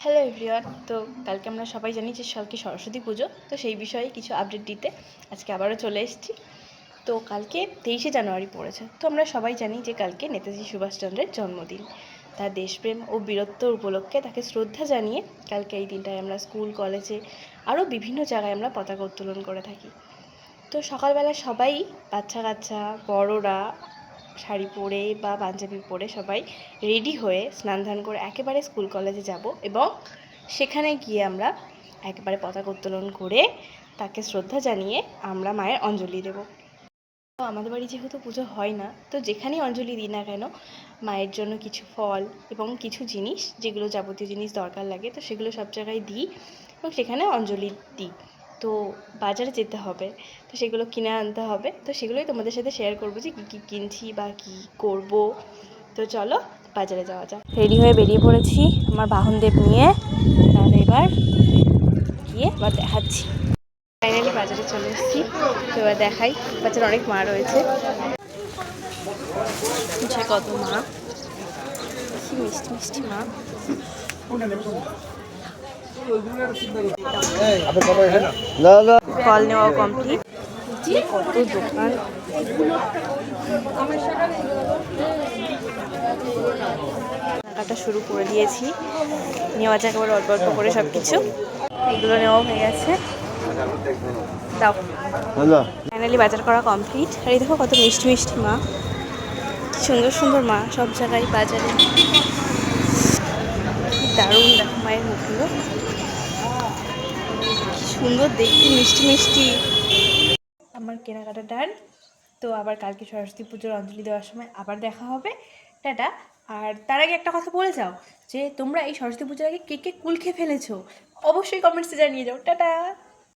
Hello everyone. তো কালকে আমরা সবাই জানি যে কালকে সরস্বতী পুজো। তো সেই বিষয়ে কিছু আপডেট দিতে আজকে আবারও চলে এসেছি। তো কালকে 23শে জানুয়ারি পড়েছে। তো আমরা সবাই জানি যে কালকে নেতাজি সুভাষচন্দ্রের জন্মদিন। তার দেশপ্রেম ও বীরত্ব উপলক্ষে তাকে শ্রদ্ধা জানিয়ে কালকে এই দিনটায় আমরা স্কুল কলেজে আরও বিভিন্ন জায়গায় আমরা পতাকা উত্তোলন করে থাকি। তো সকালবেলা সবাই বাচ্চা কাচ্চা বড়রা শাড়ি পরে বা পাঞ্জাবি পরে সবাই রেডি হয়ে স্নান ধান করে একেবারে স্কুল কলেজে যাব এবং সেখানে গিয়ে আমরা একেবারে পতাকা উত্তোলন করে তাকে শ্রদ্ধা জানিয়ে আমরা মায়ের অঞ্জলি দেব। তো আমাদের বাড়ি যেহেতু পুজো হয় না, তো যেখানেই অঞ্জলি দিই না কেন মায়ের জন্য কিছু ফল এবং কিছু জিনিস যেগুলো যাবতীয় জিনিস দরকার লাগে তো সেগুলো সব জায়গায় দিই এবং সেখানে অঞ্জলি দিই। তো বাজারে যেতে হবে, তো সেগুলো কিনে আনতে হবে। তো সেগুলোই তোমাদের সাথে শেয়ার করবো যে কী কী কিনছি বা কী করব। তো চলো বাজারে যাওয়া যাক। রেডি হয়ে বেরিয়ে পড়েছি আমার বাহনদেব নিয়ে। তাহলে এবার গিয়ে আবার দেখাচ্ছি। ফাইনালি বাজারে চলে এসেছি। তো এবার দেখাই, বাজারে অনেক মা রয়েছে। কত মা, কি মিষ্টি মিষ্টি মা। ফল নেওয়া কমপ্লিট। কত দোকান, কেনাকাটা শুরু করে দিয়েছি। নেওয়া যাক আবার অল্প অল্প করে সব কিছু। এগুলো নেওয়া হয়ে গেছে। দাও। ফাইনালি বাজার করা কমপ্লিট। আর এই দেখো কত মিষ্টি মিষ্টি মা, সুন্দর সুন্দর মা সব জায়গায় বাজারে। দারুণ দেখো মায়ের মুখগুলো, সুন্দর দেখতে, মিষ্টি মিষ্টি। আমার কেনাকাটা ডান। তো আবার কালকে সরস্বতী পুজোর অঞ্জলি দেওয়ার সময় আবার দেখা হবে। টাটা। আর তার আগে একটা কথা বলে যাও যে তোমরা এই সরস্বতী পুজোর আগে কে কে কুল খেয়ে ফেলেছো, অবশ্যই কমেন্টসে জানিয়ে যাও। টাটা।